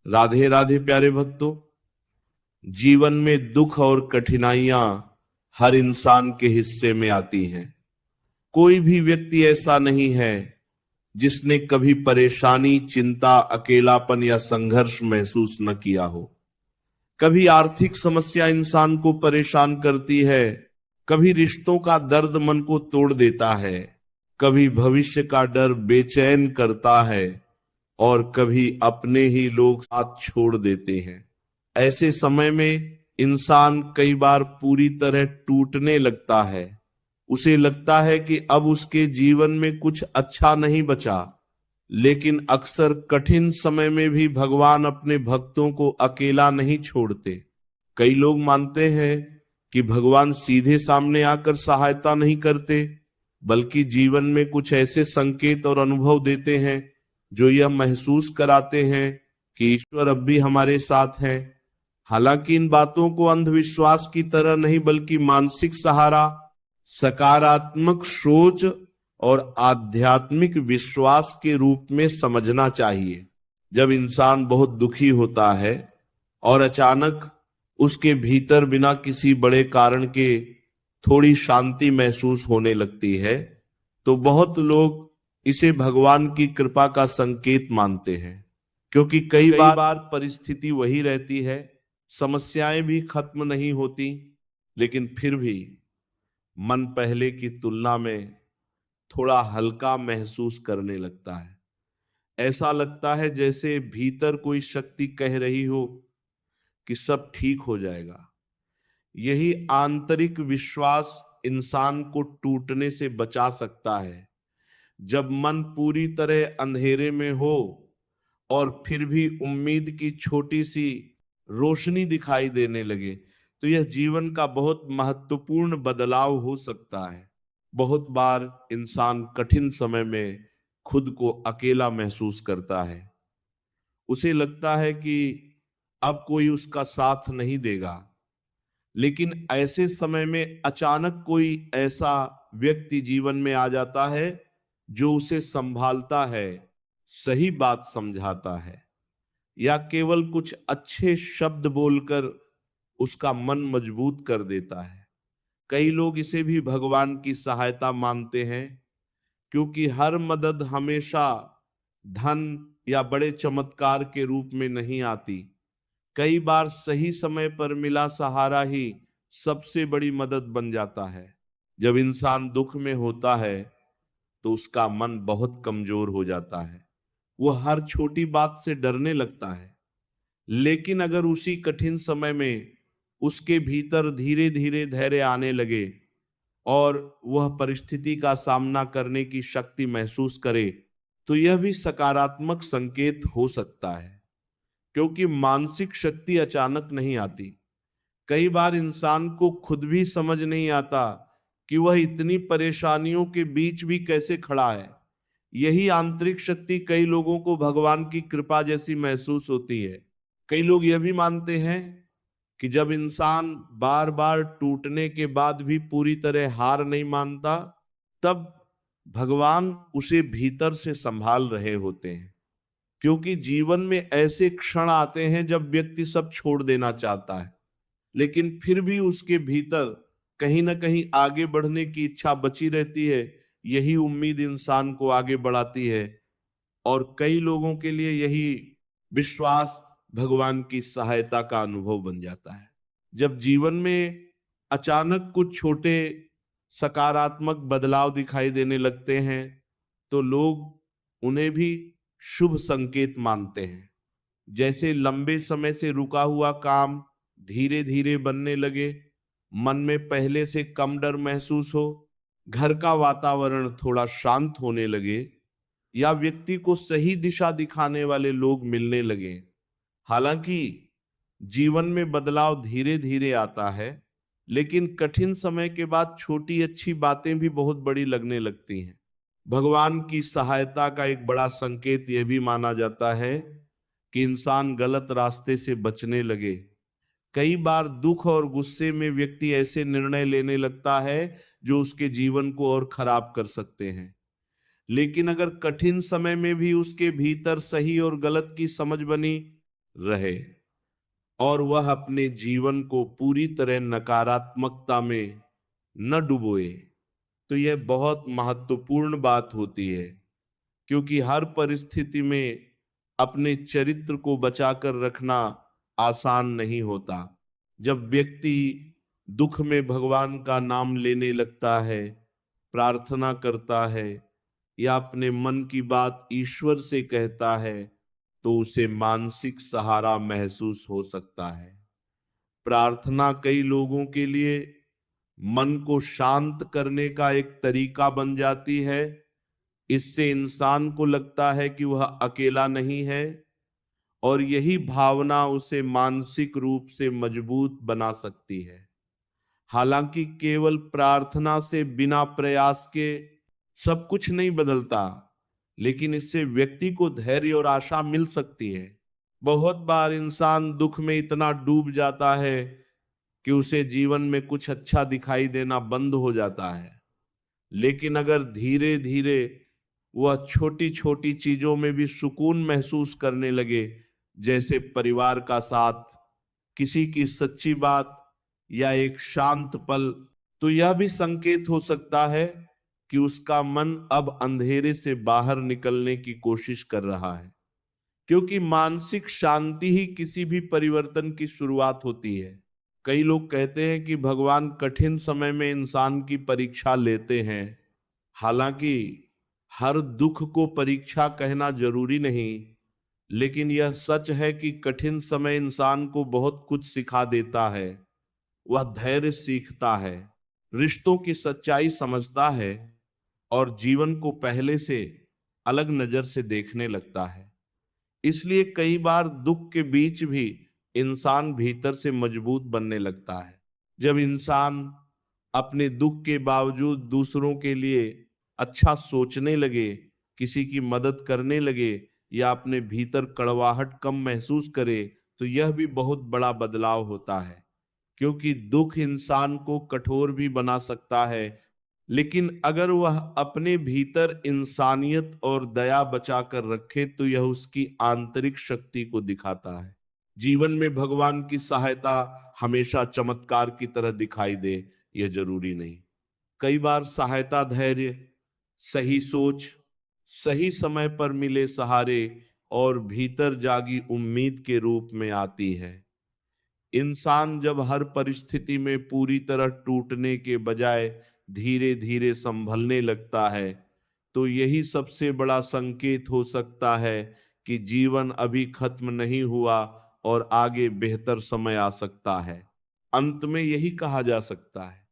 राधे राधे प्यारे भक्तों। जीवन में दुख और कठिनाइयां हर इंसान के हिस्से में आती हैं। कोई भी व्यक्ति ऐसा नहीं है जिसने कभी परेशानी, चिंता, अकेलापन या संघर्ष महसूस न किया हो। कभी आर्थिक समस्या इंसान को परेशान करती है, कभी रिश्तों का दर्द मन को तोड़ देता है, कभी भविष्य का डर बेचैन करता है और कभी अपने ही लोग साथ छोड़ देते हैं। ऐसे समय में इंसान कई बार पूरी तरह टूटने लगता है। उसे लगता है कि अब उसके जीवन में कुछ अच्छा नहीं बचा। लेकिन अक्सर कठिन समय में भी भगवान अपने भक्तों को अकेला नहीं छोड़ते। कई लोग मानते हैं कि भगवान सीधे सामने आकर सहायता नहीं करते, बल्कि जीवन में कुछ ऐसे संकेत और अनुभव देते हैं जो यह महसूस कराते हैं कि ईश्वर अब भी हमारे साथ है। हालांकि इन बातों को अंधविश्वास की तरह नहीं, बल्कि मानसिक सहारा, सकारात्मक सोच और आध्यात्मिक विश्वास के रूप में समझना चाहिए। जब इंसान बहुत दुखी होता है और अचानक उसके भीतर बिना किसी बड़े कारण के थोड़ी शांति महसूस होने लगती है, तो बहुत लोग इसे भगवान की कृपा का संकेत मानते हैं। क्योंकि कई बार परिस्थिति वही रहती है, समस्याएं भी खत्म नहीं होती, लेकिन फिर भी मन पहले की तुलना में थोड़ा हल्का महसूस करने लगता है। ऐसा लगता है जैसे भीतर कोई शक्ति कह रही हो कि सब ठीक हो जाएगा। यही आंतरिक विश्वास इंसान को टूटने से बचा सकता है। जब मन पूरी तरह अंधेरे में हो और फिर भी उम्मीद की छोटी सी रोशनी दिखाई देने लगे, तो यह जीवन का बहुत महत्वपूर्ण बदलाव हो सकता है। बहुत बार इंसान कठिन समय में खुद को अकेला महसूस करता है। उसे लगता है कि अब कोई उसका साथ नहीं देगा। लेकिन ऐसे समय में अचानक कोई ऐसा व्यक्ति जीवन में आ जाता है जो उसे संभालता है, सही बात समझाता है, या केवल कुछ अच्छे शब्द बोलकर उसका मन मजबूत कर देता है। कई लोग इसे भी भगवान की सहायता मानते हैं, क्योंकि हर मदद हमेशा धन या बड़े चमत्कार के रूप में नहीं आती। कई बार सही समय पर मिला सहारा ही सबसे बड़ी मदद बन जाता है। जब इंसान दुख में होता है तो उसका मन बहुत कमजोर हो जाता है। वो हर छोटी बात से डरने लगता है। लेकिन अगर उसी कठिन समय में उसके भीतर धीरे धीरे धैर्य आने लगे और वह परिस्थिति का सामना करने की शक्ति महसूस करे, तो यह भी सकारात्मक संकेत हो सकता है। क्योंकि मानसिक शक्ति अचानक नहीं आती। कई बार इंसान को खुद भी समझ नहीं आता कि वह इतनी परेशानियों के बीच भी कैसे खड़ा है। यही आंतरिक शक्ति कई लोगों को भगवान की कृपा जैसी महसूस होती है। कई लोग यह भी मानते हैं कि जब इंसान बार बार टूटने के बाद भी पूरी तरह हार नहीं मानता, तब भगवान उसे भीतर से संभाल रहे होते हैं। क्योंकि जीवन में ऐसे क्षण आते हैं जब व्यक्ति सब छोड़ देना चाहता है, लेकिन फिर भी उसके भीतर कहीं ना कहीं आगे बढ़ने की इच्छा बची रहती है। यही उम्मीद इंसान को आगे बढ़ाती है। और कई लोगों के लिए यही विश्वास भगवान की सहायता का अनुभव बन जाता है। जब जीवन में अचानक कुछ छोटे सकारात्मक बदलाव दिखाई देने लगते हैं, तो लोग उन्हें भी शुभ संकेत मानते हैं। जैसे लंबे समय से रुका हुआ काम धीरे धीरे बनने लगे, मन में पहले से कम डर महसूस हो, घर का वातावरण थोड़ा शांत होने लगे, या व्यक्ति को सही दिशा दिखाने वाले लोग मिलने लगे। हालांकि जीवन में बदलाव धीरे धीरे आता है, लेकिन कठिन समय के बाद छोटी अच्छी बातें भी बहुत बड़ी लगने लगती हैं। भगवान की सहायता का एक बड़ा संकेत यह भी माना जाता है कि इंसान गलत रास्ते से बचने लगे। कई बार दुख और गुस्से में व्यक्ति ऐसे निर्णय लेने लगता है जो उसके जीवन को और खराब कर सकते हैं। लेकिन अगर कठिन समय में भी उसके भीतर सही और गलत की समझ बनी, रहे और वह अपने जीवन को पूरी तरह नकारात्मकता में न डुबोए, तो यह बहुत महत्वपूर्ण बात होती है। क्योंकि हर परिस्थिति में अपने चरित्र को बचाकर रखना आसान नहीं होता। जब व्यक्ति दुख में भगवान का नाम लेने लगता है, प्रार्थना करता है या अपने मन की बात ईश्वर से कहता है, तो उसे मानसिक सहारा महसूस हो सकता है। प्रार्थना कई लोगों के लिए मन को शांत करने का एक तरीका बन जाती है। इससे इंसान को लगता है कि वह अकेला नहीं है और यही भावना उसे मानसिक रूप से मजबूत बना सकती है। हालांकि केवल प्रार्थना से बिना प्रयास के सब कुछ नहीं बदलता, लेकिन इससे व्यक्ति को धैर्य और आशा मिल सकती है। बहुत बार इंसान दुख में इतना डूब जाता है कि उसे जीवन में कुछ अच्छा दिखाई देना बंद हो जाता है। लेकिन अगर धीरे धीरे वह छोटी छोटी चीजों में भी सुकून महसूस करने लगे, जैसे परिवार का साथ, किसी की सच्ची बात या एक शांत पल, तो यह भी संकेत हो सकता है कि उसका मन अब अंधेरे से बाहर निकलने की कोशिश कर रहा है। क्योंकि मानसिक शांति ही किसी भी परिवर्तन की शुरुआत होती है। कई लोग कहते हैं कि भगवान कठिन समय में इंसान की परीक्षा लेते हैं। हालांकि हर दुख को परीक्षा कहना जरूरी नहीं, लेकिन यह सच है कि कठिन समय इंसान को बहुत कुछ सिखा देता है। वह धैर्य सीखता है, रिश्तों की सच्चाई समझता है और जीवन को पहले से अलग नजर से देखने लगता है। इसलिए कई बार दुख के बीच भी इंसान भीतर से मजबूत बनने लगता है। जब इंसान अपने दुख के बावजूद दूसरों के लिए अच्छा सोचने लगे, किसी की मदद करने लगे या अपने भीतर कड़वाहट कम महसूस करे, तो यह भी बहुत बड़ा बदलाव होता है। क्योंकि दुख इंसान को कठोर भी बना सकता है, लेकिन अगर वह अपने भीतर इंसानियत और दया बचा कर रखे, तो यह उसकी आंतरिक शक्ति को दिखाता है। जीवन में भगवान की सहायता हमेशा चमत्कार की तरह दिखाई दे, यह जरूरी नहीं। कई बार सहायता धैर्य, सही सोच, सही समय पर मिले सहारे और भीतर जागी उम्मीद के रूप में आती है। इंसान जब हर परिस्थिति में पूरी तरह टूटने के बजाय धीरे धीरे संभलने लगता है, तो यही सबसे बड़ा संकेत हो सकता है कि जीवन अभी खत्म नहीं हुआ और आगे बेहतर समय आ सकता है। अंत में यही कहा जा सकता है